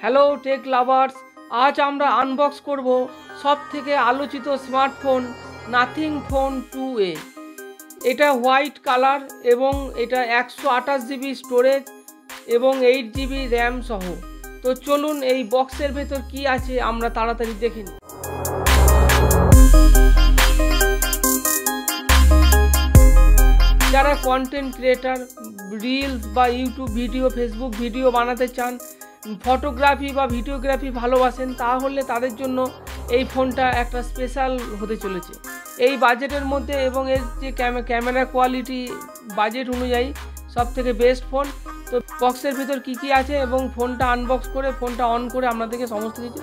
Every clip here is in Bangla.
হ্যালো টেক লাভার্স, আজ আমরা আনবক্স করব সবথেকে আলোচিত স্মার্টফোন নাথিং ফোন 2A। এটা হোয়াইট কালার এবং এটা 128 জিবি স্টোরেজ এবং 8 জিবি র্যাম সহ। তো চলুন এই বক্সের ভেতর কি আছে আমরা তাড়াতাড়ি দেখে নিই। যারা কন্টেন্ট ক্রিয়েটার, রিলস বা ইউটিউব ভিডিও, ফেসবুক ভিডিও বানাতে চান, ফটোগ্রাফি বা ভিডিওগ্রাফি ভালোবাসেন, তাহলে তাদের জন্য এই ফোনটা একটা স্পেশাল হতে চলেছে এই বাজেটের মধ্যে। এবং এর যে ক্যামেরা কোয়ালিটি বাজেট অনুযায়ী সব থেকে বেস্ট ফোন। তো বক্সের ভিতর কি কি আছে এবং ফোনটা আনবক্স করে ফোনটা অন করে আপনাদেরকে সমস্ত কিছু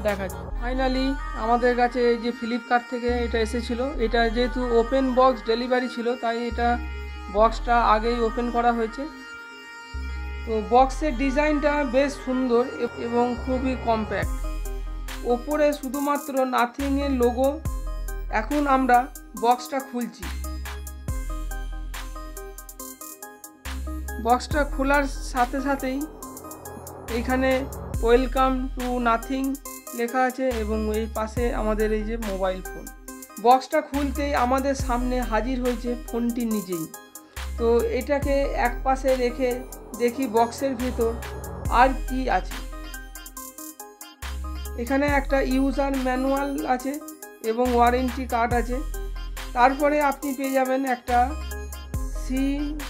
দেখাচ্ছি। ফাইনালি আমাদের কাছে এই যে ফ্লিপকার্ট থেকে এটা এসেছিলো। এটা যেহেতু ওপেন বক্স ডেলিভারি ছিল, তাই এটা বক্সটা আগেই ওপেন করা হয়েছে। তো বক্সের ডিজাইনটা বেশ সুন্দর এবং খুবই কম্প্যাক্ট। ওপরে শুধুমাত্র নাথিংয়ের লোগো। এখন আমরা বক্সটা খুলছি। বক্সটা খোলার সাথে সাথেই এখানে ওয়েলকাম টু নাথিং লেখা আছে এবং এই পাশে আমাদের এই যে মোবাইল ফোন। বক্সটা খুলতেই আমাদের সামনে হাজির হয়েছে ফোনটি নিজেই। তো এটাকে এক পাশে রেখে দেখি বক্সের ভিতর আর কি আছে। এখানে একটা ইউজার ম্যানুয়াল আছে এবং ওয়ারেন্টি কার্ড আছে। তারপরে আপনি পেয়ে যাবেন একটা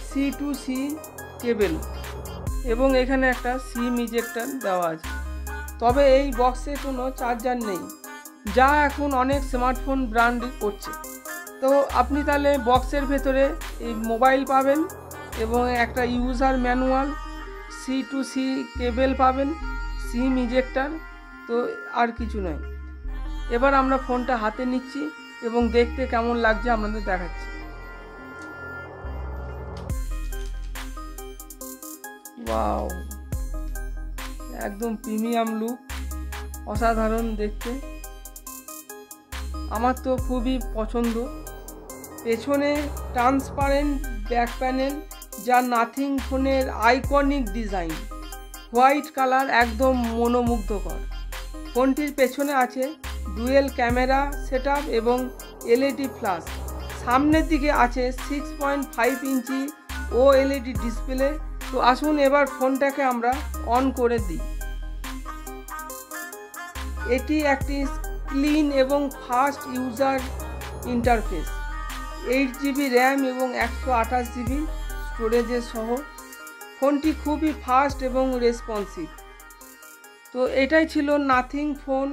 সি টু সি কেবল এবং এখানে একটা সিম ইজেক্টর দেওয়া আছে। তবে এই বক্সে কোনো চার্জার নেই, যা এখন অনেক স্মার্টফোন ব্র্যান্ড করছে। তো আপনি তাহলে বক্সের ভেতরে এই মোবাইল পাবেন এবং একটা user manual, C to C cable পাবেন, সিম ইজেক্টর। তো আর কিছু নয়। এবার আমরা ফোনটা হাতে নিচ্ছি এবং দেখতে কেমন লাগছে আপনাদের দেখাচ্ছি। ওয়াও, একদম প্রিমিয়াম লুক, অসাধারণ দেখতে। আমার তো খুবই পছন্দ। পেছনে ট্রান্সপারেন্ট ব্যাক প্যানেল, যা নাথিং ফোনের আইকনিক ডিজাইন। হোয়াইট কালার একদম মনোমুগ্ধকর। ফোনটির পেছনে আছে ডুয়েল ক্যামেরা সেটআপ এবং এলইডি ফ্ল্যাশ। সামনের দিকে আছে 6.5 ইঞ্চি OLED ডিসপ্লে। তো আসুন এবার ফোনটাকে আমরা অন করে দিই। এটি একটি ক্লিন এবং fast user interface. 8 GB RAM এবং 128 জিবি স্টোরেজের সহ। ফোনটি খুবই ফাস্ট এবং রেসপন্সিভ। তো এটাই ছিল নাথিং ফোন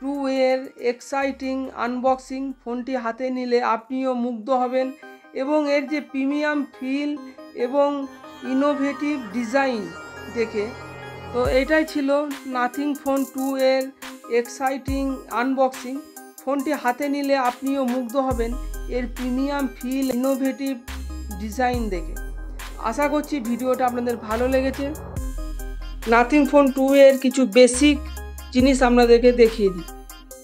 2A এর এক্সাইটিং আনবক্সিং। ফোনটি হাতে নিলে আপনিও মুগ্ধ হবেন এবং এর যে প্রিমিয়াম ফিল এবং ইনোভেটিভ ডিজাইন দেখে। তো এটাই ছিল নাথিং ফোন 2A এর এক্সাইটিং আনবক্সিং। ফোনটি হাতে নিলে আপনিও মুগ্ধ হবেন এর প্রিমিয়াম ফিল, ইনোভেটিভ ডিজাইন দেখে। আশা করছি ভিডিওটা আপনাদের ভালো লেগেছে। নাথিং ফোন 2A এর কিছু বেসিক জিনিস আপনাদেরকে দেখিয়ে দিই।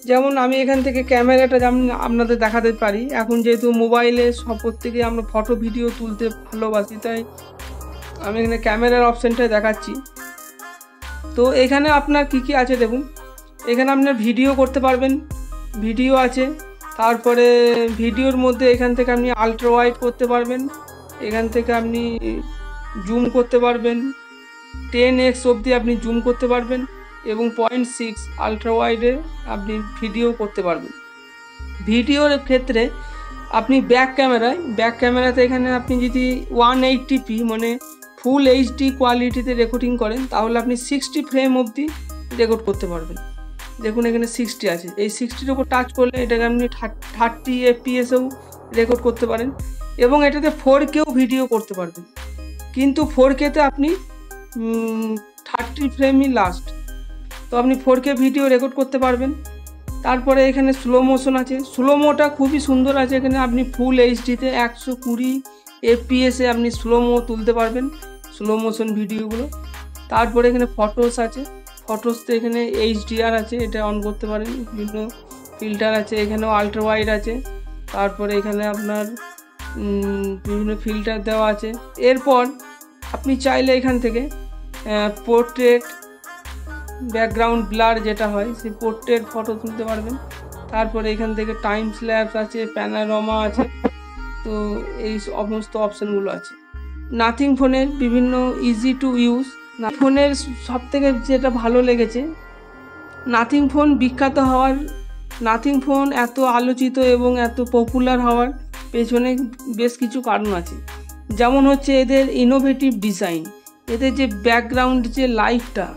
যেমন আমি এখান থেকে ক্যামেরাটা যেমন আপনাদের দেখাতে পারি। এখন যেহেতু মোবাইলে সব প্রত্যেকে আমরা ফটো ভিডিও তুলতে ভালোবাসি, তাই আমি এখানে ক্যামেরার অপশানটা দেখাচ্ছি। তো এখানে আপনার কি কি আছে দেখুন। এখানে আপনার ভিডিও করতে পারবেন, ভিডিও আছে। তারপরে ভিডিওর মধ্যে এখান থেকে আপনি আলট্রা ওয়াইড করতে পারবেন, এখান থেকে আপনি জুম করতে পারবেন, 10x অবধি আপনি জুম করতে পারবেন এবং 0.6 আলট্রা ওয়াইডে আপনি ভিডিও করতে পারবেন। ভিডিওর ক্ষেত্রে আপনি ব্যাক ক্যামেরাতে এখানে আপনি যদি 180p মানে ফুল HD কোয়ালিটিতে রেকর্ডিং করেন, তাহলে আপনি 60 ফ্রেম অবধি রেকর্ড করতে পারবেন। দেখুন এখানে 60 আছে। এই 60-র উপর টাচ করলে এটাকে আপনি 30 fps-এও রেকর্ড করতে পারেন এবং এটাতে 4Kও ভিডিও করতে পারবেন। কিন্তু 4K-তে আপনি 30 ফ্রেমই লাস্ট। তো আপনি 4K ভিডিও রেকর্ড করতে পারবেন। তারপরে এখানে স্লো মোশন আছে। স্লোমোটা খুবই সুন্দর আছে। এখানে আপনি ফুল HD-তে 120 fps-এ আপনি স্লোমো তুলতে পারবেন, স্লো মোশন ভিডিওগুলো। তারপরে এখানে ফটোস আছে। ফটোসতে এখানে HDR আছে, এটা অন করতে পারেন। বিভিন্ন ফিল্টার আছে, এখানেও আলট্রা ওয়াইড আছে। তারপরে এখানে আপনার বিভিন্ন ফিল্টার দেওয়া আছে। এরপর আপনি চাইলে এখান থেকে পোর্ট্রেট ব্যাকগ্রাউন্ড ব্লার যেটা হয় সেই পোর্ট্রেট ফটো তুলতে পারবেন। তারপরে এখান থেকে টাইম স্ল্যাপস আছে, প্যানোরামা আছে, তো এই সমস্ত অপশানগুলো আছে। নাথিং ফোনের বিভিন্ন ইজি টু ইউজ। ফোনের সবথেকে যেটা ভালো লেগেছে, নাথিং ফোন বিখ্যাত হওয়ার, নাথিং ফোন এত আলোচিত এবং এত পপুলার হওয়ার পেছনে বেশ কিছু কারণ আছে। যেমন হচ্ছে এদের ইনোভেটিভ ডিজাইন, এদের যে ব্যাকগ্রাউন্ড যে লাইটটা,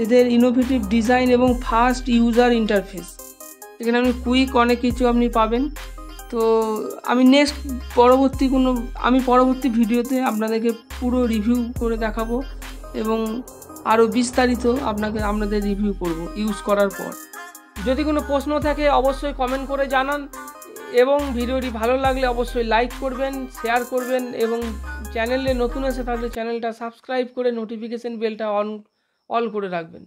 এদের ইনোভেটিভ ডিজাইন এবং ফাস্ট ইউজার ইন্টারফেস। এখানে আপনি কুইক অনেক কিছু আপনি পাবেন। তো আমি পরবর্তী ভিডিওতে আপনাদেরকে পুরো রিভিউ করে দেখাবো এবং আরও বিস্তারিত আপনাদের রিভিউ করব ইউজ করার পর। যদি কোনো প্রশ্ন থাকে অবশ্যই কমেন্ট করে জানান এবং ভিডিওটি ভালো লাগলে অবশ্যই লাইক করবেন, শেয়ার করবেন এবং চ্যানেলে নতুন এসে থাকলে চ্যানেলটা সাবস্ক্রাইব করে নোটিফিকেশন বেলটা অল করে রাখবেন।